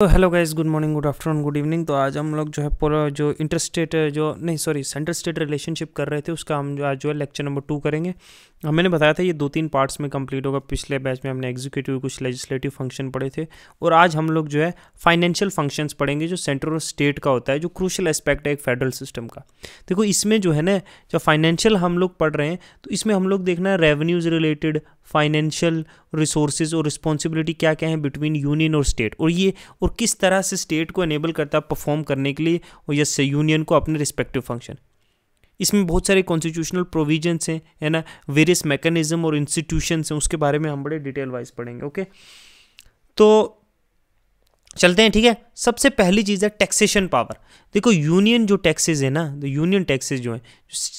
तो hello guys, good morning, good afternoon, good evening. तो आज हम लोग जो है पूरा जो इंटरस्टेट सेंटर स्टेट रिलेशनशिप कर रहे थे उसका हम जो आज जो है लेक्चर नंबर 2 करेंगे। मैंने बताया था ये 2-3 पार्ट्स में कंप्लीट होगा। पिछले बैच में हमने एग्जीक्यूटिव कुछ लेजिस्लेटिव फंक्शन पढ़े थे और आज हम लोग जो है फाइनेंशियल फंक्शंस पढ़ेंगे जो सेंटर और स्टेट का होता है, जो क्रूशियल एस्पेक्ट है एक फेडरल सिस्टम का। देखो इसमें जो है ना, जब फाइनेंशियल हम लोग पढ़ रहे हैं तो इसमें हम लोग देखना है रेवेन्यूज रिलेटेड, फाइनेंशियल रिसोर्सेज और रिस्पॉन्सिबिलिटी क्या क्या है बिटवीन यूनियन और स्टेट, और किस तरह से स्टेट को एनेबल करता है परफॉर्म करने के लिए और यस यूनियन को अपने रिस्पेक्टिव फंक्शन। इसमें बहुत सारे कॉन्स्टिट्यूशनल प्रोविजंस हैं, है ना, वेरियस मैकेनिज्म और इंस्टीट्यूशंस हैं, उसके बारे में हम बड़े डिटेल वाइज पढ़ेंगे। ओके, तो चलते हैं। ठीक है, सबसे पहली चीज़ है टैक्सेशन पावर। देखो यूनियन जो टैक्सेस है ना, तो यूनियन टैक्सेस जो हैं,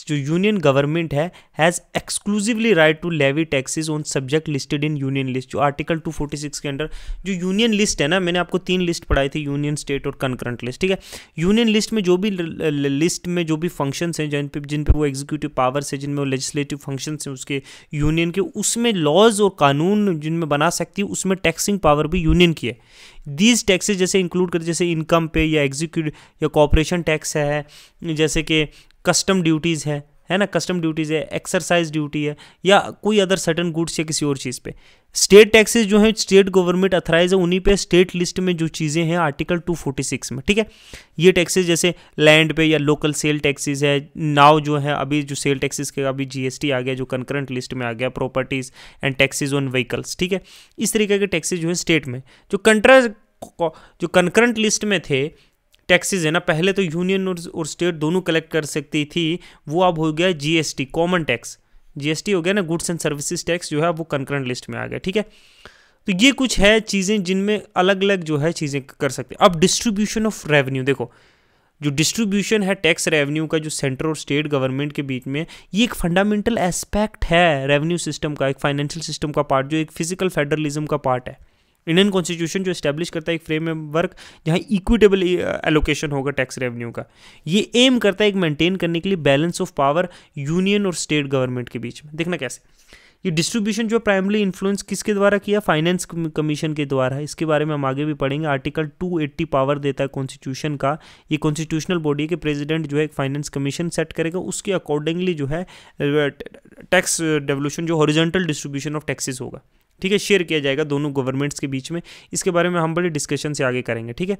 जो union government has exclusively right to levy taxes on subject listed in union list. जो आर्टिकल 246 के अंडर जो यूनियन लिस्ट है ना, मैंने आपको 3 लिस्ट पढ़ाई थी, यूनियन, स्टेट और कंकरेंट लिस्ट। ठीक है, यूनियन लिस्ट में जो भी लिस्ट में जो भी फंक्शंस हैं जिन पे वो एग्जीक्यूटिव पावर्स है, जिनमें वो लेजिस्लेटिव फंक्शंस हैं उसके यूनियन के, उसमें लॉज और कानून जिनमें बना सकती है, उसमें टैक्सिंग पावर भी यूनियन की है। दीज टैक्सेस जैसे इंक्लूड कर, जैसे इनकम पे या एग्जीक्यूटिव या कॉर्पोरेशन टैक्स है, जैसे कि कस्टम ड्यूटीज़ है ना, कस्टम ड्यूटीज़ है, एक्सरसाइज ड्यूटी है, या कोई अदर सर्टन गुड्स या किसी और चीज़ पे। स्टेट टैक्सेस जो है स्टेट गवर्नमेंट अथराइज है उन्हीं पे, स्टेट लिस्ट में जो चीज़ें हैं आर्टिकल 246 में। ठीक है, ये टैक्सेस जैसे लैंड पे या लोकल सेल टैक्सेस है, नाव जो है अभी जो सेल टैक्सेस के अभी जीएसटी आ गया जो कंकरेंट लिस्ट में आ गया, properties and taxes on vehicles. ठीक है, इस तरीके के टैक्सेस जो है स्टेट में, जो कंकरेंट लिस्ट में थे टैक्सेस है ना, पहले तो यूनियन और स्टेट दोनों कलेक्ट कर सकती थी, वो अब हो गया जीएसटी, कॉमन टैक्स। जीएसटी हो गया ना, गुड्स एंड सर्विसेज टैक्स जो है वो कंकरेंट लिस्ट में आ गया। ठीक है, तो ये कुछ है चीज़ें जिनमें अलग अलग जो है चीज़ें कर सकते हैं। अब डिस्ट्रीब्यूशन ऑफ रेवेन्यू, देखो जो डिस्ट्रीब्यूशन है टैक्स रेवेन्यू का जो सेंटर और स्टेट गवर्नमेंट के बीच में, ये एक फंडामेंटल एस्पेक्ट है रेवेन्यू सिस्टम का, एक फाइनेंशियल सिस्टम का पार्ट, जो एक फिजिकल फेडरलिज्म का पार्ट है। इंडियन कॉन्स्टिट्यूशन जो एस्टैब्लिश करता है एक फ्रेमवर्क जहाँ इक्विटेबल एलोकेशन होगा टैक्स रेवेन्यू का, ये एम करता है एक मेंटेन करने के लिए बैलेंस ऑफ पावर यूनियन और स्टेट गवर्नमेंट के बीच में। देखना कैसे ये डिस्ट्रीब्यूशन जो प्राइमरी इन्फ्लुएंस किसके द्वारा किया, फाइनेंस कमीशन के द्वारा है। इसके बारे में हम आगे भी पढ़ेंगे। आर्टिकल 280 पावर देता है कॉन्स्टिट्यूशन का, ये कॉन्स्टिट्यूशनल बॉडी के प्रेसिडेंट जो है एक फाइनेंस कमीशन सेट करेगा, उसके अकॉर्डिंगली जो है टैक्स डेवल्यूशन जो हॉरिजॉन्टल डिस्ट्रीब्यूशन ऑफ टैक्सेस होगा, ठीक है, शेयर किया जाएगा दोनों गवर्नमेंट्स के बीच में। इसके बारे में हम बड़े डिस्कशन से आगे करेंगे। ठीक है,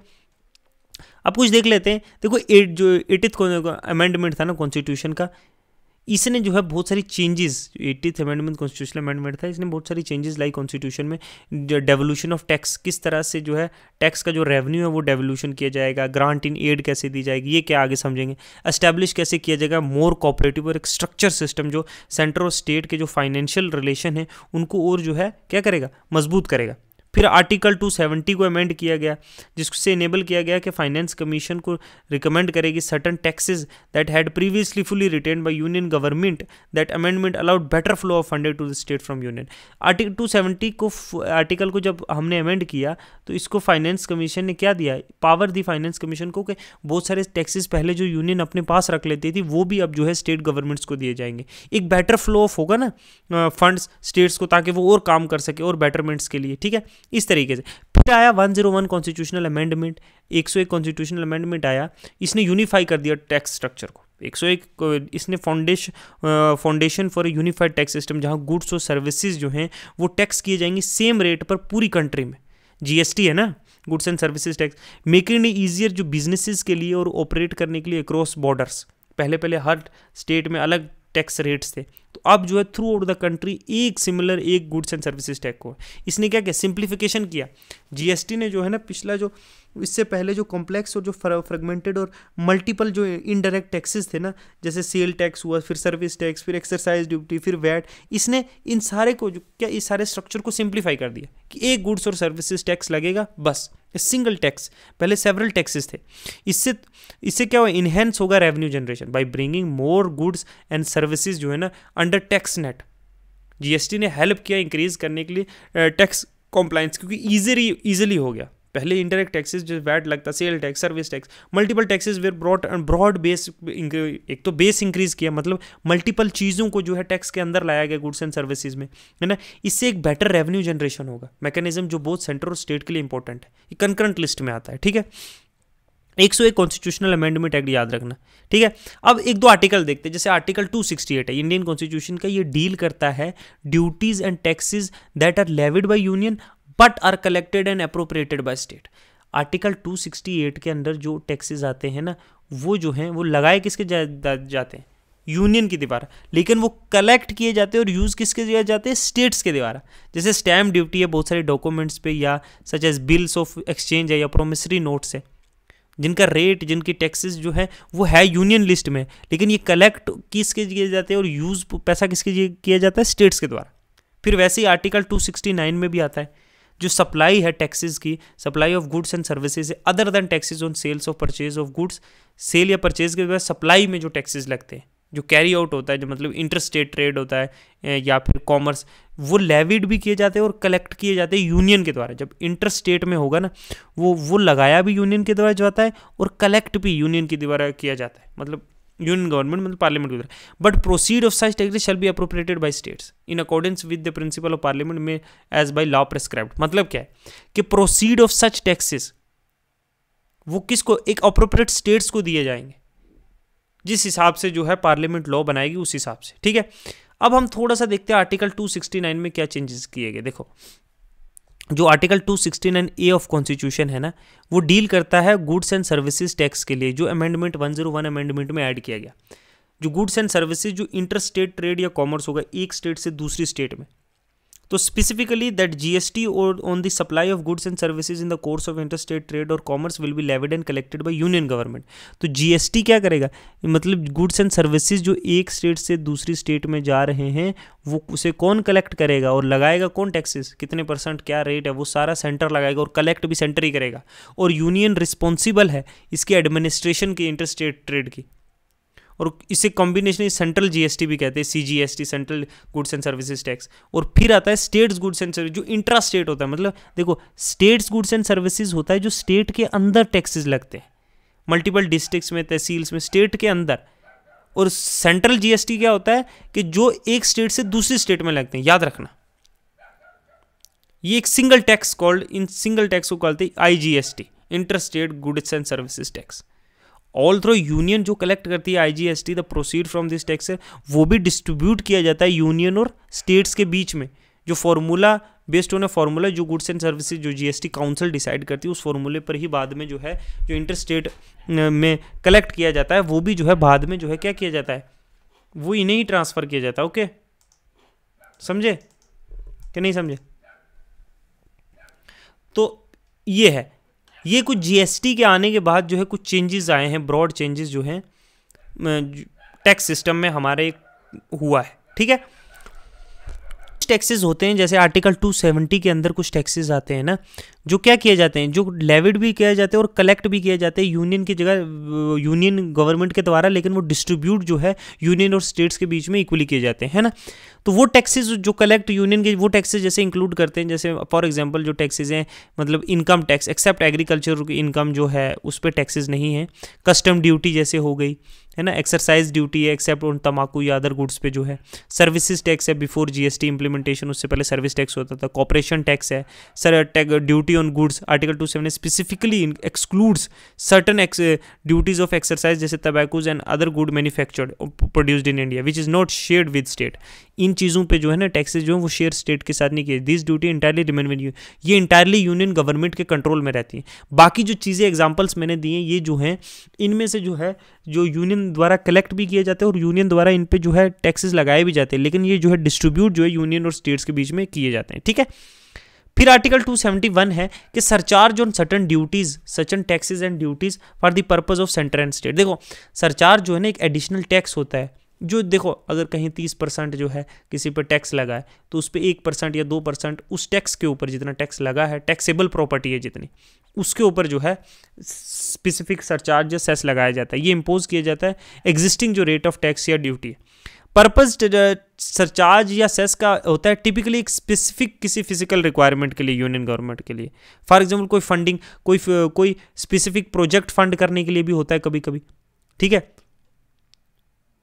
अब कुछ देख लेते हैं। देखो जो 80th अमेंडमेंट था ना कॉन्स्टिट्यूशन का, इसने जो है बहुत सारी changes, 80th amendment constitutional amendment था, इसने बहुत सारी चेंजेस लाई कॉन्स्टिट्यूशन में। डेवल्यूशन ऑफ टैक्स, किस तरह से जो है टैक्स का जो रेवेन्यू है वो डेवल्यूशन किया जाएगा, ग्रांट इन एड कैसे दी जाएगी, ये क्या आगे समझेंगे। एस्टैब्लिश कैसे किया जाएगा मोर कोऑपरेटिव और एक स्ट्रक्चर सिस्टम जो सेंटर और स्टेट के जो फाइनेंशियल रिलेशन है उनको और जो है क्या करेगा, मजबूत करेगा। फिर आर्टिकल 270 को अमेंड किया गया, जिससे इनेबल किया गया कि फाइनेंस कमीशन को रिकमेंड करेगी certain taxes that had previously fully retained by union government, that amendment allowed better flow of funded to the state from union. Article 270 को आर्टिकल को जब हमने अमेंड किया तो इसको फाइनेंस कमीशन ने क्या दिया, पावर दी फाइनेंस कमीशन को कि बहुत सारे टैक्सेस पहले जो यूनियन अपने पास रख लेती थी वो भी अब जो है स्टेट गवर्नमेंट्स को दिए जाएंगे। एक बेटर फ्लो ऑफ होगा ना फंड्स स्टेट्स को, ताकि वो और काम कर सके और बेटरमेंट्स के लिए। ठीक है, इस तरीके से। फिर आया 101 कॉन्स्टिट्यूशनल अमेंडमेंट, 101 कॉन्स्टिट्यूशनल अमेंडमेंट आया, इसने यूनिफाई कर दिया टैक्स स्ट्रक्चर को। 101 इसने foundation for a unified tax system, जहां गुड्स और सर्विसेज जो हैं वो टैक्स किए जाएंगे सेम रेट पर पूरी कंट्री में। जीएसटी है ना, goods and services tax, making it easier जो बिजनेसेस के लिए और ऑपरेट करने के लिए अक्रॉस बॉर्डर्स। पहले हर स्टेट में अलग टैक्स रेट्स थे, तो अब जो है थ्रू आउट द कंट्री एक सिमिलर एक गुड्स एंड सर्विसेज टैक्स को इसने क्या किया, सिंप्लीफिकेशन किया। जीएसटी ने जो है ना पिछला जो इससे पहले जो कॉम्प्लेक्स और जो फ्रेगमेंटेड और मल्टीपल जो इनडायरेक्ट टैक्सेस थे ना, जैसे सेल टैक्स हुआ, फिर सर्विस टैक्स, फिर एक्सरसाइज ड्यूटी, फिर वैट, इसने इन सारे को जो क्या इस सारे स्ट्रक्चर को सिंप्लीफाई कर दिया कि एक गुड्स और सर्विसेज टैक्स लगेगा, बस सिंगल टैक्स। पहले सेवरल टैक्सेस थे। इससे क्या होगा, इनहेंस होगा revenue generation by bringing more goods and services जो है ना अंडर टैक्स नेट। जीएसटी ने हेल्प किया इंक्रीज करने के लिए टैक्स कॉम्प्लाइंस, क्योंकि ईजिली हो गया। पहले इंडायरेक्ट टैक्सेस जो वैट लगता, sale tax, service tax, multiple taxes were broad base, एक तो बेस इंक्रीज किया, मतलब मल्टीपल चीज़ों को जो है टैक्स के अंदर लाया गया गुड्स एंड सर्विसेज में, है ना। इससे एक बेटर रेवेन्यू जनरेशन होगा, मैकेनिज्म जो बहुत सेंटर और स्टेट के लिए इंपॉर्टेंट है, ये कंकरेंट लिस्ट में आता है, ठीक है। 101 कॉन्स्टिट्यूशनल अमेंडमेंट एक्ट याद रखना, ठीक है। अब एक दो आर्टिकल देखते हैं, जैसे आर्टिकल 268 है इंडियन कॉन्स्टिट्यूशन का, ये डील करता है duties and taxes that are levied by union but are collected and appropriated by state. Article 268 के अंदर जो टैक्सेस आते हैं ना, वो जो हैं वो लगाए किसके जाते हैं, यूनियन की द्वारा, लेकिन वो कलेक्ट किए जाते हैं और यूज़ किसके दिए जाते हैं, स्टेट्स के द्वारा। जैसे स्टैम्प ड्यूटी है बहुत सारे डॉक्यूमेंट्स पे, या such as bills of exchange है, या प्रोमिसरी नोट्स है, जिनका रेट, जिनकी टैक्सेस जो है वो है यूनियन लिस्ट में, लेकिन ये कलेक्ट किसके किए जाते हैं और यूज़ पैसा किसके किया जाता है, स्टेट्स के द्वारा। फिर वैसे ही आर्टिकल 269 में भी आता है, जो सप्लाई है टैक्सेस की, supply of goods and services other than taxes on sales of purchase of goods, sale या परचेज के बाद सप्लाई में जो टैक्सेस लगते हैं, जो कैरी आउट होता है, जो मतलब इंटर स्टेट ट्रेड होता है या फिर कॉमर्स, वो लेविड भी किए जाते हैं और कलेक्ट किए जाते हैं यूनियन के द्वारा। जब इंटर स्टेट में होगा ना, वो लगाया भी यूनियन के द्वारा जाता है और कलेक्ट भी यूनियन के द्वारा किया जाता है, मतलब यूनियन गवर्नमेंट मतलब पार्लियामेंट के द्वारा। But proceed of such taxes shall be appropriated by states in accordance with the principle of parliament में एज बाय लॉ प्रेस्क्राइब्ड। मतलब क्या है कि प्रोसीड ऑफ सच टैक्सेस वो किसको, एक अप्रोप्रिएट स्टेट्स को दिए जाएंगे, जिस हिसाब से जो है पार्लियामेंट लॉ बनाएगी उस हिसाब से, ठीक है। अब हम थोड़ा सा देखते हैं आर्टिकल 269 में क्या चेंजेस किए गए। देखो, जो आर्टिकल 269A ऑफ कॉन्स्टिट्यूशन है ना, वो डील करता है गुड्स एंड सर्विसेज टैक्स के लिए, जो अमेंडमेंट 101 अमेंडमेंट में ऐड किया गया। जो गुड्स एंड सर्विसेज जो इंटर स्टेट ट्रेड या कॉमर्स होगा एक स्टेट से दूसरी स्टेट में, तो स्पेसिफिकली दैट जीएसटी और on the supply of goods and services in the course of inter state trade और commerce will be levied and collected by union government. तो जीएसटी क्या करेगा, मतलब गुड्स एंड सर्विसेज जो एक स्टेट से दूसरी स्टेट में जा रहे हैं, वो उसे कौन कलेक्ट करेगा और लगाएगा कौन, टैक्सेस कितने %, क्या रेट है, वो सारा सेंटर लगाएगा और कलेक्ट भी सेंटर ही करेगा। और यूनियन रिस्पॉन्सिबल है इसकी एडमिनिस्ट्रेशन की, इंटर स्टेट ट्रेड की। और इसे कॉम्बिनेशन सेंट्रल जीएसटी भी कहते हैं, CGST, central goods and services tax. और फिर आता है स्टेट्स गुड्स एंड सर्विस, जो इंट्रा स्टेट होता है, मतलब देखो स्टेट्स गुड्स एंड सर्विसेज होता है जो स्टेट के अंदर टैक्सेस लगते हैं, मल्टीपल डिस्ट्रिक्ट्स में, तहसील्स में, स्टेट के अंदर। और सेंट्रल जीएसटी क्या होता है कि जो एक स्टेट से दूसरी स्टेट में लगते हैं, याद रखना। ये एक सिंगल टैक्स कॉल्ड, इन सिंगल टैक्स को कहते हैं IGST, inter state goods and services tax. All through union जो कलेक्ट करती है IGST, the proceed from this tax है, वो भी डिस्ट्रीब्यूट किया जाता है यूनियन और स्टेट्स के बीच में। जो formula based on a formula जो गुड्स एंड सर्विसेज जो जीएसटी काउंसिल डिसाइड करती है, उस फॉर्मूले पर ही बाद में जो है जो इंटर स्टेट में कलेक्ट किया जाता है, वो भी जो है बाद में जो है क्या किया जाता है, वो इन्हें ही ट्रांसफर किया जाता है। ओके, समझे कि नहीं समझे? तो ये है, ये कुछ जीएसटी के आने के बाद जो है कुछ चेंजेस आए हैं, ब्रॉड चेंजेस जो हैं टैक्स सिस्टम में हमारे हुआ है, ठीक है। टैक्सेस होते हैं, जैसे आर्टिकल 270 के अंदर कुछ टैक्सेस आते हैं ना, जो क्या किए जाते हैं, जो लेविड भी किया जाते हैं और कलेक्ट भी किए जाते हैं यूनियन की जगह, यूनियन गवर्नमेंट के द्वारा, लेकिन वो डिस्ट्रीब्यूट जो है यूनियन और स्टेट्स के बीच में इक्वली किए जाते हैं, है ना। तो वो टैक्सेस जो कलेक्ट यूनियन के, वो टैक्सेस जैसे इंक्लूड करते हैं, जैसे फॉर एग्जांपल जो टैक्सेस हैं, मतलब income tax except agriculture income जो है उस पर टैक्सेस नहीं है, कस्टम ड्यूटी जैसे हो गई, है ना, एक्सरसाइज ड्यूटी है एक्सेप्ट उन तम्बाकू या अदर गुड्स पे जो है, सर्विसेज टैक्स है बिफोर जीएसटी इंप्लीमेंटेशन, उससे पहले सर्विस टैक्स होता था, कॉर्पोरेशन टैक्स है, duty on goods article 270 specifically excludes certain duties of exercise जैसे तम्बाकूज and other good manufactured produced in India which is not shared with state. इन चीज़ों पे जो है ना टैक्सेस जो है वो शेयर स्टेट के साथ नहीं किए, this duty entirely remain with you, ये इंटायरली यूनियन गवर्नमेंट के कंट्रोल में रहती है। बाकी जो चीज़ें एग्जांपल्स मैंने दिए ये जो हैं, इनमें से जो है जो यूनियन द्वारा कलेक्ट भी किए जाते हैं और यूनियन द्वारा इन पे जो है टैक्सेस लगाए भी जाते हैं, लेकिन ये जो है डिस्ट्रीब्यूट जो है यूनियन और स्टेट्स के बीच में किए जाते हैं, ठीक है। फिर आर्टिकल 271 है कि surcharge on certain duties, certain taxes and duties for the purpose of centre and state. देखो सरचार्ज जो है ना एक एडिशनल टैक्स होता है, जो देखो अगर कहीं 30% जो है किसी पर टैक्स लगा है तो उस पर 1% या 2% उस टैक्स के ऊपर जितना टैक्स लगा है, टैक्सेबल प्रॉपर्टी है जितनी, उसके ऊपर जो है स्पेसिफिक सरचार्ज या सेस लगाया जाता है, ये इम्पोज किया जाता है एग्जिस्टिंग जो रेट ऑफ टैक्स या ड्यूटी है। पर्पज सरचार्ज या सेस का होता है टिपिकली एक स्पेसिफिक किसी फिजिकल रिक्वायरमेंट के लिए यूनियन गवर्नमेंट के लिए। फॉर एग्जांपल कोई फंडिंग, कोई स्पेसिफिक प्रोजेक्ट फंड करने के लिए भी होता है कभी कभी, ठीक है।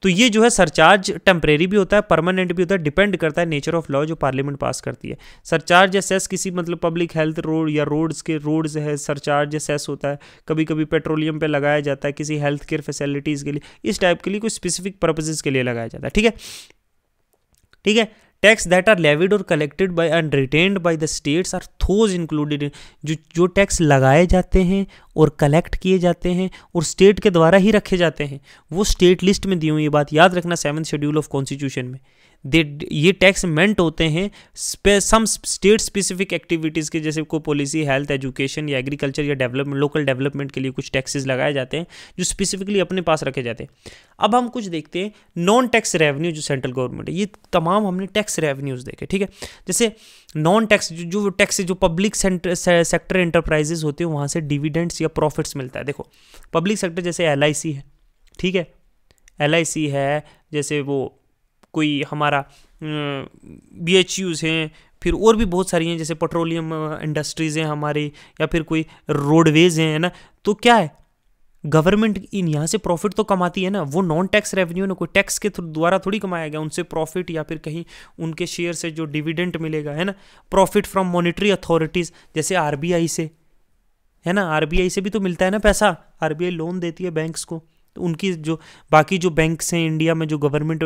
तो ये जो है सरचार्ज टेम्परेरी भी होता है, परमानेंट भी होता है, डिपेंड करता है नेचर ऑफ लॉ जो पार्लियामेंट पास करती है। सरचार्ज या सेस किसी मतलब पब्लिक हेल्थ रोड या रोड्स है, सरचार्ज या सेस होता है। कभी कभी पेट्रोलियम पे लगाया जाता है किसी हेल्थ केयर फैसिलिटीज़ के लिए, इस टाइप के लिए कोई स्पेसिफिक पर्पजेज के लिए लगाया जाता है, ठीक है, ठीक है। टैक्स दैट आर लेविड और collected by and retained by the states are those included in, जो टैक्स लगाए जाते हैं और कलेक्ट किए जाते हैं और स्टेट के द्वारा ही रखे जाते हैं, वो स्टेट लिस्ट में दी हुई, ये बात याद रखना 7th शेड्यूल ऑफ कॉन्स्टिट्यूशन में। ये टैक्स मेंट होते हैं सम स्टेट स्पेसिफिक एक्टिविटीज़ के, जैसे कोई पॉलिसी, हेल्थ, एजुकेशन या एग्रीकल्चर या डेवलपमेंट, लोकल डेवलपमेंट के लिए कुछ टैक्सेस लगाए जाते हैं जो स्पेसिफिकली अपने पास रखे जाते हैं। अब हम कुछ देखते हैं नॉन टैक्स रेवेन्यू जो सेंट्रल गवर्नमेंट है, ये तमाम हमने टैक्स रेवेन्यूज़ देखे, ठीक है। जैसे नॉन टैक्स जो टैक्स जो पब्लिक सेक्टर एंटरप्राइजेज होते हैं वहाँ से डिविडेंड्स या प्रॉफिट्स मिलता है। देखो पब्लिक सेक्टर जैसे LIC है, ठीक है, LIC है, जैसे वो कोई हमारा BHUs हैं, फिर और भी बहुत सारी हैं, जैसे पेट्रोलियम इंडस्ट्रीज़ हैं हमारी, या फिर कोई रोडवेज हैं, है ना। तो क्या है, गवर्नमेंट इन यहाँ से प्रॉफिट तो कमाती है ना, वो नॉन टैक्स रेवेन्यू ना, कोई टैक्स के द्वारा थोड़ी कमाया गया, उनसे प्रॉफिट या फिर कहीं उनके शेयर से जो डिविडेंड मिलेगा, है ना। प्रॉफिट फ्रॉम मॉनेटरी अथॉरिटीज़ जैसे RBI से, है ना, RBI से भी तो मिलता है ना पैसा, RBI लोन देती है बैंक्स को, तो उनकी जो बाकी जो बैंक्स हैं इंडिया में, जो गवर्नमेंट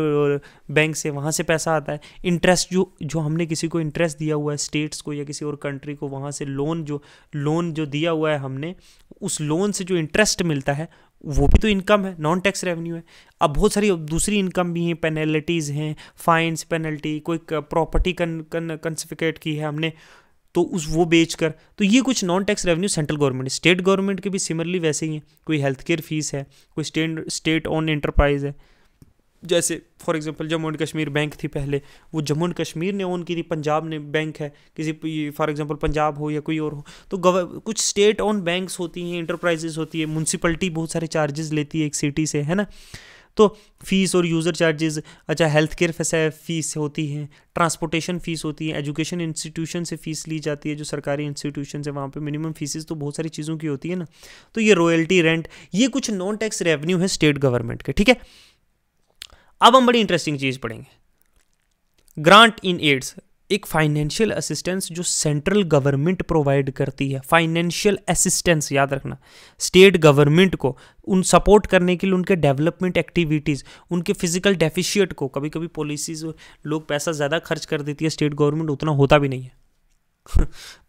बैंक्स हैं, वहाँ से पैसा आता है। इंटरेस्ट जो हमने किसी को इंटरेस्ट दिया हुआ है, स्टेट्स को या किसी और कंट्री को, वहाँ से लोन जो दिया हुआ है हमने, उस लोन से जो इंटरेस्ट मिलता है वो भी तो इनकम है, नॉन टैक्स रेवेन्यू है। अब बहुत सारी दूसरी इनकम भी हैं, पेनल्टीज़ हैं, फाइन्स, पेनल्टी, कोई प्रॉपर्टी कंफिस्केट की है हमने तो वो बेचकर, तो ये कुछ non tax revenue central government. State government के भी सिमिलरली वैसे ही हैं, कोई हेल्थ केयर फीस है, कोई स्टेट ओन एंटरप्राइज है, जैसे for example Jammu and Kashmir bank थी पहले, वो जम्मू एंड कश्मीर ने ओन की थी, पंजाब ने बैंक है किसी, फॉर एग्जांपल पंजाब हो या कोई और हो, तो कुछ स्टेट ओन बैंक्स होती हैं, इंटरप्राइजेस होती है, म्यूनसिपलिटी बहुत सारे चार्जेस लेती है एक सिटी से, है ना। तो फीस और यूज़र चार्जेस, अच्छा हेल्थ केयर फीस होती है, ट्रांसपोर्टेशन फ़ीस होती है, एजुकेशन इंस्टीट्यूशन से फ़ीस ली जाती है, जो सरकारी इंस्टीट्यूशन है वहाँ पे मिनिमम फीसेस तो बहुत सारी चीज़ों की होती है ना। तो ये रॉयल्टी, रेंट, ये कुछ नॉन टैक्स रेवेन्यू है स्टेट गवर्नमेंट के, ठीक है। अब हम बड़ी इंटरेस्टिंग चीज़ पढ़ेंगे, ग्रांट इन एड्स, एक फाइनेंशियल असिस्टेंस जो सेंट्रल गवर्नमेंट प्रोवाइड करती है, फाइनेंशियल असिस्टेंस याद रखना, स्टेट गवर्नमेंट को उन सपोर्ट करने के लिए उनके डेवलपमेंट एक्टिविटीज़, उनके फिजिकल डेफिशिएट को, कभी कभी पॉलिसीज लोग पैसा ज़्यादा खर्च कर देती है स्टेट गवर्नमेंट, उतना होता भी नहीं है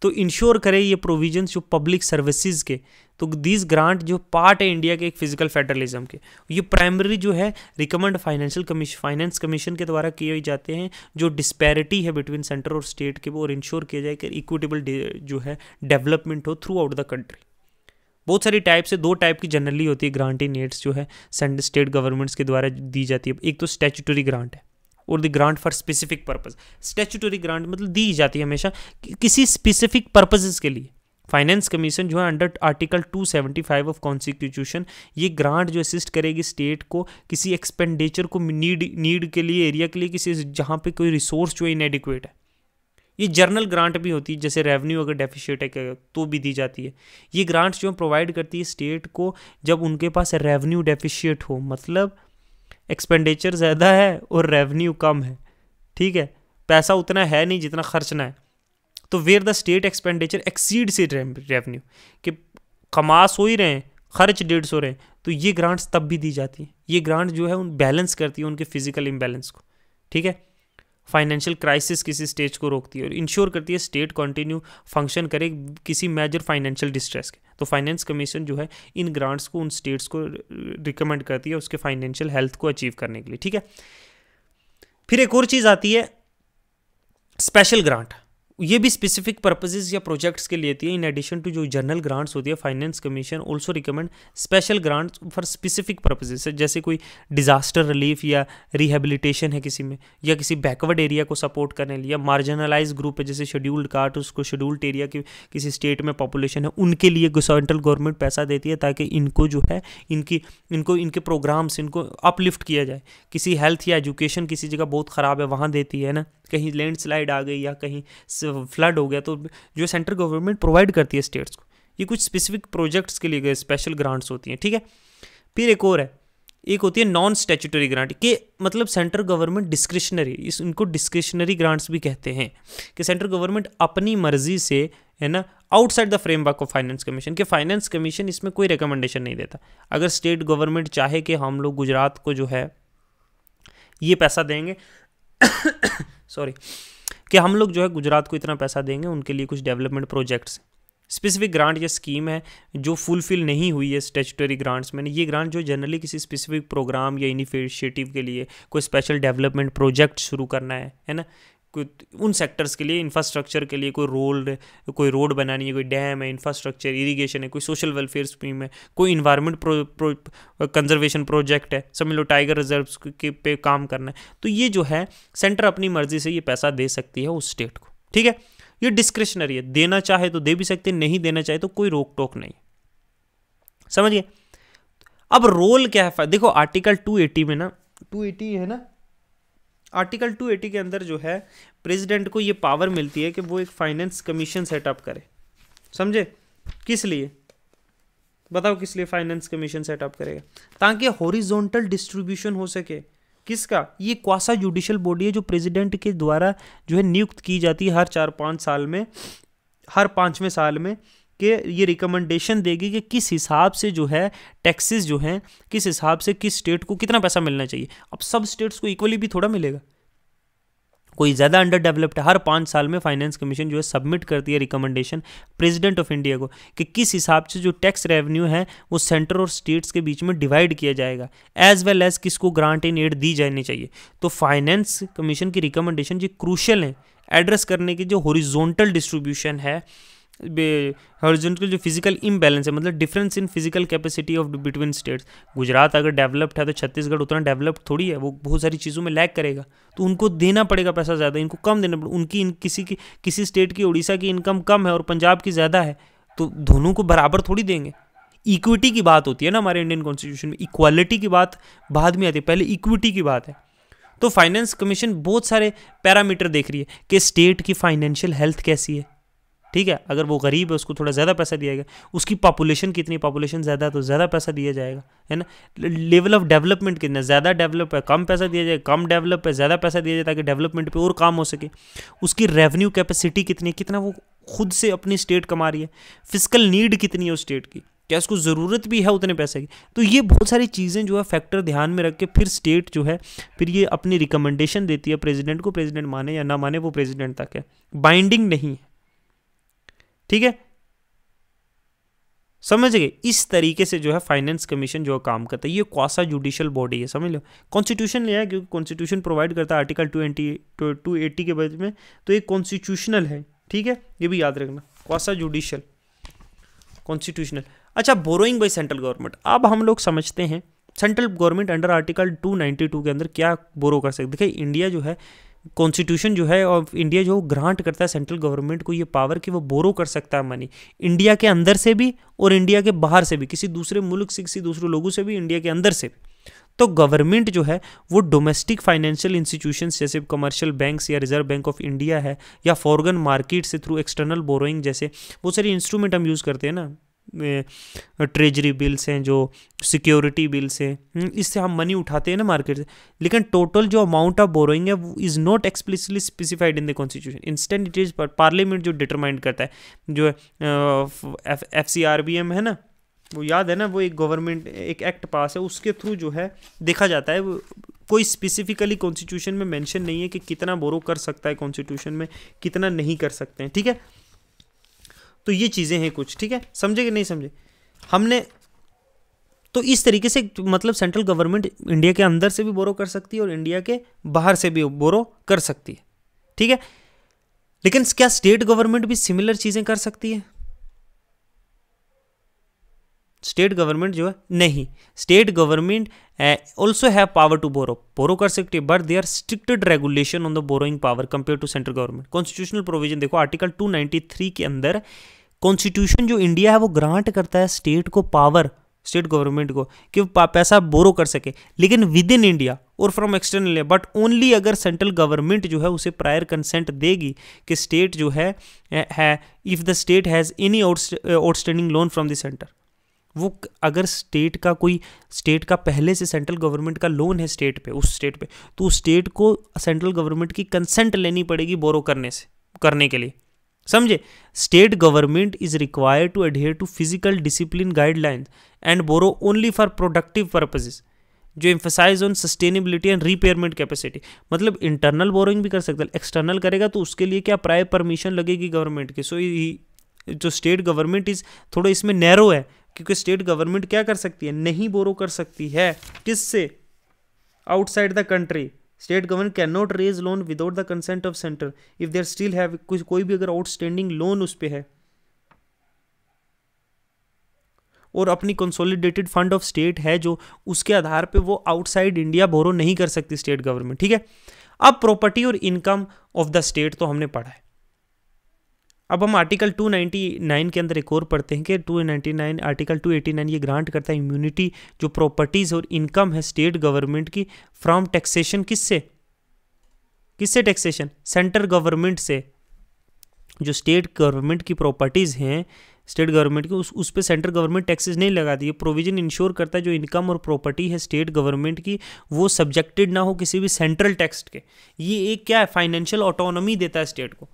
तो इंश्योर करे ये प्रोविजंस जो पब्लिक सर्विसेज के, तो दिस ग्रांट जो पार्ट है इंडिया के एक फिजिकल फेडरलिज्म के, ये प्राइमरी जो है रिकमेंड फाइनेंस कमीशन के द्वारा किए जाते हैं, जो डिस्पैरिटी है बिटवीन सेंटर और स्टेट के वो, और इंश्योर किया जाए कि इक्विटेबल जो है डेवलपमेंट हो थ्रू आउट द कंट्री। बहुत सारी टाइप से, 2 टाइप की जनरली होती है ग्रांट इन एड्स जो है स्टेट गवर्नमेंट्स के द्वारा दी जाती है। एक तो स्टैट्यूटरी ग्रांट है और the grant for specific purpose. Statutory grant मतलब दी जाती है हमेशा किसी स्पेसिफिक पर्पसेस के लिए। फाइनेंस कमीशन जो है अंडर आर्टिकल 275 ऑफ कॉन्स्टिट्यूशन, ये ग्रांट जो असिस्ट करेगी स्टेट को किसी एक्सपेंडिचर को नीड के लिए, एरिया के लिए, किसी जहाँ पे कोई रिसोर्स जो इनएडिक्वेट है। ये जर्नल ग्रांट भी होती है, जैसे रेवेन्यू अगर डेफिशिएट है तो भी दी जाती है। ये ग्रांट्स जो प्रोवाइड करती है स्टेट को जब उनके पास रेवेन्यू डेफिशिएट हो, मतलब एक्सपेंडिचर ज़्यादा है और रेवेन्यू कम है, ठीक है, पैसा उतना है नहीं जितना खर्चना है, तो where the state expenditure exceeds it revenue, कि कमा सो ही रहे हैं, खर्च 150 रहे हैं, तो ये ग्रांट्स तब भी दी जाती हैं। ये ग्रांट जो है उन बैलेंस करती है उनके फिजिकल इम्बैलेंस को, ठीक है। फाइनेंशियल क्राइसिस किसी स्टेज को रोकती है और इंश्योर करती है स्टेट कंटिन्यू फंक्शन करे किसी मेजर फाइनेंशियल डिस्ट्रेस के। तो फाइनेंस कमीशन जो है इन ग्रांट्स को उन स्टेट्स को रिकमेंड करती है उसके फाइनेंशियल हेल्थ को अचीव करने के लिए, ठीक है। फिर एक और चीज़ आती है स्पेशल ग्रांट, ये भी स्पेसिफिक पर्पसेस या प्रोजेक्ट्स के लिए होती है। इन एडिशन टू जो जनरल ग्रांट्स होती है, finance commission also recommend special grants for specific purposes, जैसे कोई डिजास्टर रिलीफ या रिहेबिलिटेशन है किसी में, या किसी बैकवर्ड एरिया को सपोर्ट करने लिए, या मार्जिनलाइज ग्रुप है जैसे शेड्यूल्ड कास्ट, उसको शेड्यूल्ड एरिया की किसी स्टेट में पॉपुलेशन है, उनके लिए सेंट्रल गवर्नमेंट पैसा देती है ताकि इनको जो है इनके प्रोग्राम्स इनको अपलिफ्ट किया जाए। किसी हेल्थ या एजुकेशन किसी जगह बहुत ख़राब है वहाँ देती है ना, कहीं लैंडस्लाइड आ गई या कहीं फ्लड हो गया तो जो सेंट्रल गवर्नमेंट प्रोवाइड करती है स्टेट्स को, ये कुछ स्पेसिफिक प्रोजेक्ट्स के लिए स्पेशल ग्रांट्स होती हैं, ठीक है। फिर एक और है, एक होती है नॉन स्टैट्यूटरी ग्रांट, के मतलब सेंट्रल गवर्नमेंट डिस्क्रिशनरी, इनको डिस्क्रिशनरी ग्रांट्स भी कहते हैं, कि सेंट्रल गवर्नमेंट अपनी मर्जी से, है ना, outside the framework of finance commission, के फाइनेंस कमीशन इसमें कोई रिकमेंडेशन नहीं देता। अगर स्टेट गवर्नमेंट चाहे कि हम लोग गुजरात को जो है ये पैसा देंगे सॉरी, कि हम लोग जो है गुजरात को इतना पैसा देंगे, उनके लिए कुछ डेवलपमेंट प्रोजेक्ट्स, स्पेसिफिक ग्रांट या स्कीम है जो फुलफिल नहीं हुई है स्टैट्यूटरी ग्रांट्स में। ये ग्रांट जो जनरली किसी स्पेसिफिक प्रोग्राम या इनिशिएटिव के लिए कोई स्पेशल डेवलपमेंट प्रोजेक्ट शुरू करना है ना, कोई उन सेक्टर्स के लिए, इंफ्रास्ट्रक्चर के लिए, कोई रोड बनानी है, कोई डैम है, इंफ्रास्ट्रक्चर, इरिगेशन है, कोई सोशल वेलफेयर स्कीम है, कोई इन्वायरमेंट कंजर्वेशन प्रोजेक्ट है, समझ लो टाइगर रिजर्व्स के पे काम करना है, तो ये जो है सेंटर अपनी मर्जी से ये पैसा दे सकती है उस स्टेट को, ठीक है। ये डिस्क्रिशनरी है, देना चाहे तो दे भी सकते, नहीं देना चाहे तो कोई रोक टोक नहीं, समझिए। अब रोल क्या है, देखो आर्टिकल 280 में ना, 280 है ना, आर्टिकल 280 के अंदर जो है प्रेसिडेंट को ये पावर मिलती है कि वो एक फाइनेंस कमीशन सेटअप करे, समझे। किस लिए बताओ, किस लिए फाइनेंस कमीशन सेटअप करेगा? ताकि हॉरिजॉन्टल डिस्ट्रीब्यूशन हो सके। किसका? ये क्वासा जुडिशियल बॉडी है जो प्रेसिडेंट के द्वारा जो है नियुक्त की जाती है हर 4-5 साल में, हर 5वें साल में, कि ये रिकमेंडेशन देगी कि किस हिसाब से जो है टैक्सेस जो हैं, किस हिसाब से किस स्टेट को कितना पैसा मिलना चाहिए। अब सब स्टेट्स को इक्वली भी थोड़ा मिलेगा, कोई ज़्यादा अंडर डेवलप्ड है। हर 5 साल में फाइनेंस कमीशन जो है सबमिट करती है रिकमेंडेशन प्रेसिडेंट ऑफ इंडिया को कि किस हिसाब से जो टैक्स रेवेन्यू है वो सेंटर और स्टेट्स के बीच में डिवाइड किया जाएगा, एज वेल एज किसको ग्रांट इन एड दी जानी चाहिए। तो फाइनेंस कमीशन की रिकमेंडेशन जो क्रूशियल है एड्रेस करने की, जो हॉरिजॉन्टल डिस्ट्रीब्यूशन है, हॉरिजॉन्टल जो फिजिकल इम्बैलेंस है, मतलब difference in physical capacity of between states. Gujarat अगर डेवलप्ड है तो छत्तीसगढ़ उतना डेवलप्ड थोड़ी है, वो बहुत सारी चीज़ों में लैग करेगा, तो उनको देना पड़ेगा पैसा ज़्यादा, इनको कम देना पड़ेगा। उनकी किसी स्टेट की, उड़ीसा की इनकम कम है और पंजाब की ज़्यादा है, तो दोनों को बराबर थोड़ी देंगे। इक्विटी की बात होती है ना हमारे इंडियन कॉन्स्टिट्यूशन में, इक्वालिटी की बात बाद में आती है, पहले इक्विटी की बात है। तो फाइनेंस कमीशन बहुत सारे पैरामीटर देख रही है कि स्टेट की फाइनेंशियल हेल्थ कैसी है, ठीक है। अगर वो गरीब है उसको थोड़ा ज़्यादा पैसा दिया जाएगा, उसकी पॉपुलेशन कितनी, पॉपुलेशन ज़्यादा है तो ज़्यादा पैसा दिया जाएगा, है ना। लेवल ऑफ डेवलपमेंट कितना, ज़्यादा डेवलप है कम पैसा दिया जाए, कम डेवलप है ज़्यादा पैसा दिया जाए ताकि डेवलपमेंट पे और काम हो सके। उसकी रेवेन्यू कैपेसिटी कितनी, कितना वो खुद से अपनी स्टेट कमा रही है, फिजिकल नीड कितनी है उस स्टेट की, क्या उसको ज़रूरत भी है उतने पैसे की। तो ये बहुत सारी चीज़ें जो है फैक्टर ध्यान में रख के फिर स्टेट जो है फिर ये अपनी रिकमेंडेशन देती है प्रेसिडेंट को। प्रेसिडेंट माने या ना माने वो प्रेसिडेंट तक है, बाइंडिंग नहीं है, ठीक है। समझ गए? इस तरीके से जो है फाइनेंस कमीशन जो काम करता है, ये क्वासा जुडिशियल बॉडी है, समझ लो। कॉन्स्टिट्यूशन लिया है क्योंकि कॉन्स्टिट्यूशन प्रोवाइड करता है आर्टिकल 280 के बाद में, तो ये कॉन्स्टिट्यूशनल है, ठीक है, ये भी याद रखना, क्वासा जुडिशियल कॉन्स्टिट्यूशनल। अच्छा, बोरोइंग बाय सेंट्रल गवर्नमेंट, अब हम लोग समझते हैं सेंट्रल गवर्नमेंट अंडर आर्टिकल 292 के अंदर क्या बोरो कर सकते। देखिए इंडिया जो है, कॉन्स्टिट्यूशन जो है और इंडिया जो ग्रांट करता है सेंट्रल गवर्नमेंट को ये पावर कि वो बोरो कर सकता है मनी, इंडिया के अंदर से भी और इंडिया के बाहर से भी, किसी दूसरे मुल्क से, किसी दूसरे लोगों से भी, इंडिया के अंदर से भी। तो गवर्नमेंट जो है वो डोमेस्टिक फाइनेंशियल इंस्टीट्यूशंस जैसे कमर्शियल बैंक्स या रिजर्व बैंक ऑफ इंडिया है, या फॉरेन मार्केट से थ्रू एक्सटर्नल बोरोइंग जैसे बहुत सारे इंस्ट्रूमेंट हम यूज़ करते हैं ना, ट्रेजरी बिल्स हैं, जो सिक्योरिटी बिल्स हैं, इससे हम मनी उठाते हैं ना मार्केट से। लेकिन टोटल जो अमाउंट ऑफ बोरोइंग है वो is not explicitly specified in the constitution, instant it is parliament जो डिटरमाइन करता है। जो FCRBM है ना, वो याद है ना, वो एक गवर्नमेंट एक एक्ट पास है, उसके थ्रू जो है देखा जाता है। वो कोई स्पेसिफिकली कॉन्स्टिट्यूशन में मेंशन नहीं है कि कितना बोरो कर सकता है कॉन्स्टिट्यूशन में, कितना नहीं कर सकते हैं, ठीक है। तो ये चीज़ें हैं कुछ, ठीक है, समझे कि नहीं समझे हमने। तो इस तरीके से मतलब सेंट्रल गवर्नमेंट इंडिया के अंदर से भी बोरो कर सकती है और इंडिया के बाहर से भी बोरो कर सकती है, ठीक है। लेकिन क्या स्टेट गवर्नमेंट भी सिमिलर चीजें कर सकती है? स्टेट गवर्नमेंट जो है नहीं, state government also have power to borrow कर सकती है, but they are stricted regulation on the borrowing power compare to central government. Constitutional provision देखो आर्टिकल 293 के अंदर कॉन्स्टिट्यूशन जो इंडिया है वो ग्रांट करता है स्टेट को पावर, स्टेट गवर्नमेंट को, कि पैसा बोरो कर सके, लेकिन विद इन इंडिया और फ्रॉम एक्सटर्नल, बट ओनली अगर सेंट्रल गवर्नमेंट जो है उसे प्रायर कंसेंट देगी कि स्टेट जो है if the state has any outstanding loan from the centre, वो अगर स्टेट का पहले से सेंट्रल गवर्नमेंट का लोन है स्टेट पे, उस स्टेट पे, तो उस स्टेट को सेंट्रल गवर्नमेंट की कंसेंट लेनी पड़ेगी बोरो करने के लिए, समझे। State government is required to adhere to physical discipline guidelines and borrow only for productive purposes जो emphasise on sustainability and repayment capacity. मतलब इंटरनल बोरोइंग भी कर सकता है, एक्सटर्नल करेगा तो उसके लिए क्या प्रायर परमिशन लगेगी गवर्नमेंट की। सो जो स्टेट गवर्नमेंट इज थोड़ा इसमें नैरो है, क्योंकि स्टेट गवर्नमेंट क्या कर सकती है, नहीं बोरो कर सकती है किससे, outside the country. State government can not raise loan without the consent of centre if there still have कोई भी अगर आउटस्टैंडिंग लोन उस पे है और अपनी कंसोलिडेटेड फंड ऑफ स्टेट है जो, उसके आधार पे वो आउटसाइड इंडिया बोरो नहीं कर सकती स्टेट गवर्नमेंट, ठीक है। अब प्रॉपर्टी और इनकम ऑफ द स्टेट तो हमने पढ़ा है। अब हम आर्टिकल 299 के अंदर एक और पढ़ते हैं कि 299 आर्टिकल 289 ये ग्रांट करता है इम्यूनिटी जो प्रॉपर्टीज और इनकम है स्टेट गवर्नमेंट की फ्रॉम टैक्सेशन, किससे टैक्सेशन, सेंट्रल गवर्नमेंट से। जो स्टेट गवर्नमेंट की प्रॉपर्टीज हैं स्टेट गवर्नमेंट की, उस पे सेंट्रल गवर्नमेंट टैक्सेस नहीं लगाती है। प्रोविजन इंश्योर करता है जो इनकम और प्रॉपर्टी है स्टेट गवर्नमेंट की वो सब्जेक्टेड ना हो किसी भी सेंट्रल टैक्स के। ये एक क्या है, फाइनेंशियल ऑटोनॉमी देता है स्टेट को।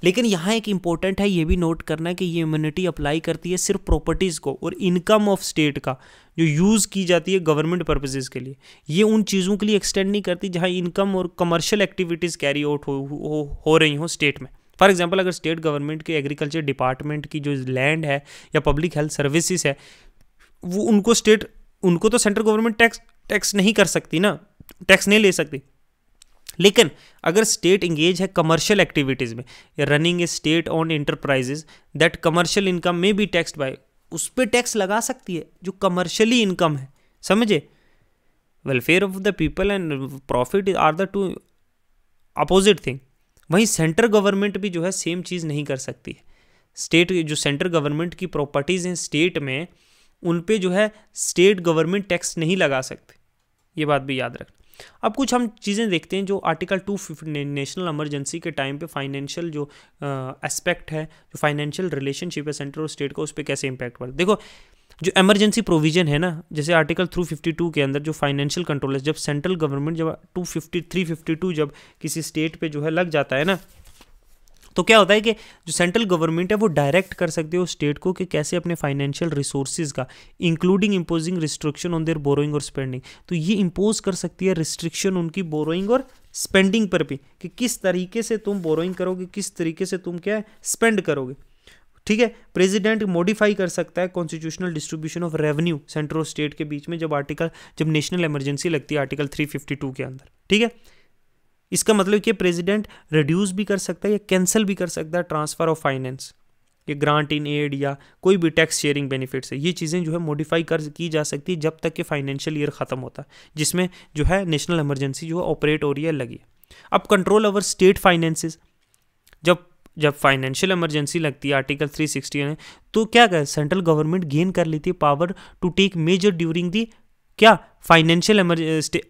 लेकिन यहाँ एक इंपॉर्टेंट है, ये भी नोट करना है कि ये इम्यूनिटी अप्लाई करती है सिर्फ प्रॉपर्टीज़ को, और इनकम ऑफ स्टेट का जो यूज़ की जाती है गवर्नमेंट पर्पसेस के लिए, ये उन चीज़ों के लिए एक्सटेंड नहीं करती जहाँ इनकम और कमर्शियल एक्टिविटीज़ कैरी आउट हो रही हो स्टेट में। फॉर एग्जांपल अगर स्टेट गवर्नमेंट के एग्रीकल्चर डिपार्टमेंट की जो लैंड है या पब्लिक हेल्थ सर्विसेज है, वो उनको तो सेंट्रल गवर्नमेंट टैक्स नहीं कर सकती ना, टैक्स नहीं ले सकती। लेकिन अगर स्टेट इंगेज है कमर्शियल एक्टिविटीज़ में, running A state on enterprises that commercial income में बी टैक्स्ड बाय, उस पर टैक्स लगा सकती है जो कमर्शियली इनकम है, समझे। Welfare of the people and profit are the two opposite thing. वहीं सेंट्रल गवर्नमेंट भी जो है सेम चीज़ नहीं कर सकती है। स्टेट जो सेंट्रल गवर्नमेंट की प्रॉपर्टीज़ हैं स्टेट में, उन पे जो है स्टेट गवर्नमेंट टैक्स नहीं लगा सकते, ये बात भी याद रखना। अब कुछ हम चीज़ें देखते हैं जो आर्टिकल 250 नेशनल इमरजेंसी के टाइम पे फाइनेंशियल जो एस्पेक्ट है, जो फाइनेंशियल रिलेशनशिप है सेंट्रल और स्टेट का, उस पर कैसे इंपैक्ट पड़ता है। देखो जो इमरजेंसी प्रोविजन है ना, जैसे आर्टिकल 352 के अंदर जो फाइनेंशियल कंट्रोल है, जब सेंट्रल गवर्नमेंट जब 352 जब किसी स्टेट पे जो है लग जाता है ना, तो क्या होता है कि जो सेंट्रल गवर्नमेंट है वो डायरेक्ट कर सकती है उस स्टेट को कि कैसे अपने फाइनेंशियल रिसोर्सेज का, including imposing restriction on their borrowing और स्पेंडिंग, तो ये इम्पोज कर सकती है रिस्ट्रिक्शन उनकी बोरोइंग और स्पेंडिंग पर भी, कि किस तरीके से तुम बोरोइंग करोगे, किस तरीके से तुम क्या स्पेंड करोगे, ठीक है। प्रेसिडेंट मॉडिफाई कर सकता है constitutional distribution of revenue central और स्टेट के बीच में जब नेशनल इमरजेंसी लगती है आर्टिकल 352 के अंदर, ठीक है। इसका मतलब कि प्रेसिडेंट रिड्यूस भी कर सकता है या कैंसिल भी कर सकता है ट्रांसफर ऑफ फाइनेंस, ये ग्रांट इन एड या कोई भी टैक्स शेयरिंग बेनिफिट्स है, ये चीज़ें जो है मॉडिफाई की जा सकती है जब तक कि फाइनेंशियल ईयर ख़त्म होता है जिसमें जो है नेशनल इमरजेंसी जो है ऑपरेट हो रही है लगी। अब कंट्रोल ओवर स्टेट फाइनेंसेस, जब फाइनेंशियल इमरजेंसी लगती है आर्टिकल 360 में, तो क्या कर सेंट्रल गवर्नमेंट गेन कर लेती है power to take measure during the क्या financial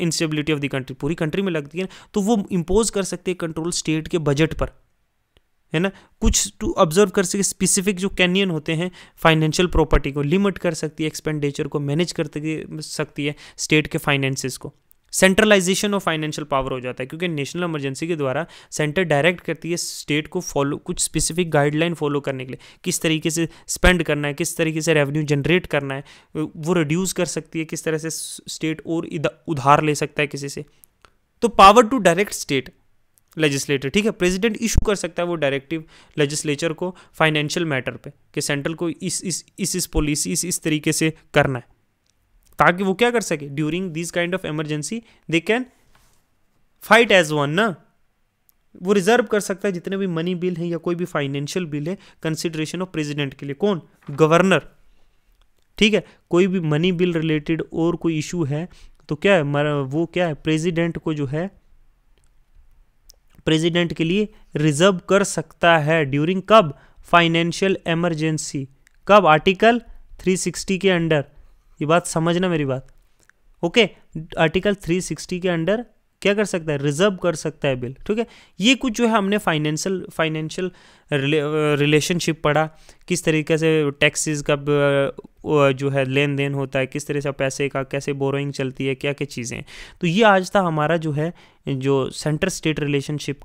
instability of the country, पूरी कंट्री में लगती है, तो वो इम्पोज कर सकते हैं कंट्रोल स्टेट के बजट पर, है ना। कुछ टू ऑब्जर्व कर सके स्पेसिफिक जो कैनियन होते हैं फाइनेंशियल प्रॉपर्टी को लिमिट कर सकती है, एक्सपेंडिचर को मैनेज कर सकती है स्टेट के फाइनेंसेस को। सेंट्रलाइजेशन ऑफ फाइनेंशियल पावर हो जाता है क्योंकि नेशनल इमरजेंसी के द्वारा सेंटर डायरेक्ट करती है स्टेट को कुछ स्पेसिफिक गाइडलाइन फॉलो करने के लिए, किस तरीके से स्पेंड करना है, किस तरीके से रेवेन्यू जनरेट करना है, वो रिड्यूस कर सकती है, किस तरह से स्टेट और उधार ले सकता है किसी से। तो power to direct state legislator, ठीक है, प्रेसिडेंट इशू कर सकता है वो डायरेक्टिव लेजिस्लेचर को फाइनेंशियल मैटर पे कि सेंट्रल को इस पॉलिसी इस तरीके से करना है, ताकि वो क्या कर सके during this kind of emergency they can fight as one ना, वो रिजर्व कर सकता है जितने भी मनी बिल हैं या कोई भी फाइनेंशियल बिल है कंसिडरेशन ऑफ प्रेसिडेंट के लिए। कौन? गवर्नर। ठीक है, कोई भी मनी बिल रिलेटेड और कोई इशू है तो क्या है, वो क्या है, प्रेसिडेंट को जो है, प्रेसिडेंट के लिए रिजर्व कर सकता है ड्यूरिंग कब? Financial emergency. कब? आर्टिकल 360 के अंडर। ये बात समझना मेरी बात, ओके। आर्टिकल 360 के अंडर क्या कर सकता है? रिजर्व कर सकता है बिल। ठीक है, ये कुछ जो है हमने फाइनेंशियल रिलेशनशिप पढ़ा, किस तरीके से टैक्सेस का जो है लेन देन होता है, किस तरह से पैसे का कैसे बोरोइंग चलती है, क्या क्या चीज़ें हैं। तो ये आज था हमारा जो है जो सेंटर स्टेट रिलेशनशिप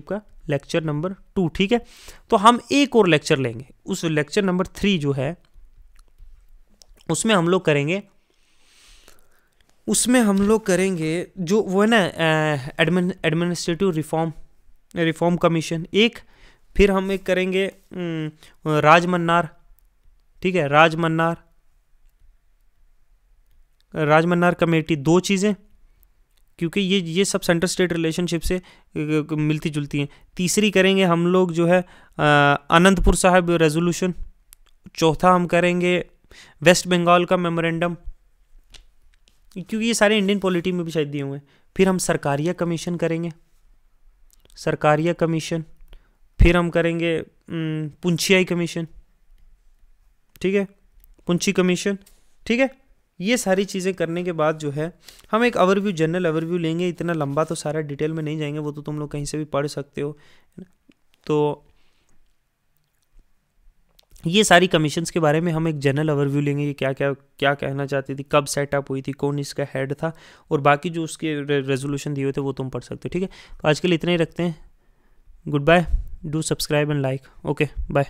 का लेक्चर नंबर 2। ठीक है, तो हम एक और लेक्चर लेंगे, उस लेक्चर नंबर 3 जो है उसमें हम लोग करेंगे जो वो है ना एडमिनिस्ट्रेटिव रिफॉर्म कमीशन एक, फिर हम एक करेंगे राजमन्नार। ठीक है, राजमन्नार कमेटी। 2 चीज़ें, क्योंकि ये सब सेंटर स्टेट रिलेशनशिप से मिलती जुलती हैं। तीसरी करेंगे हम लोग जो है अनंतपुर साहिब रेजोल्यूशन। चौथा हम करेंगे वेस्ट बंगाल का मेमोरेंडम, क्योंकि ये सारे इंडियन पॉलिटी में भी शायद दिए हुए हैं। फिर हम सरकारिया कमीशन करेंगे, फिर हम करेंगे पुंछियाई कमीशन। ठीक है, पुंछी कमीशन। ठीक है, ये सारी चीज़ें करने के बाद जो है हम एक जनरल ओवरव्यू लेंगे। इतना लंबा तो सारा डिटेल में नहीं जाएंगे, वो तो तुम लोग कहीं से भी पढ़ सकते हो। तो ये सारी कमीशंस के बारे में हम एक जनरल ओवरव्यू लेंगे, ये क्या कहना चाहती थी, कब सेटअप हुई थी, कौन इसका हेड था, और बाकी जो उसके रेजोल्यूशन दिए हुए थे वो तुम पढ़ सकते हो। ठीक है, तो आज के लिए इतना ही रखते हैं। Good bye, do subscribe and like. Okay, bye.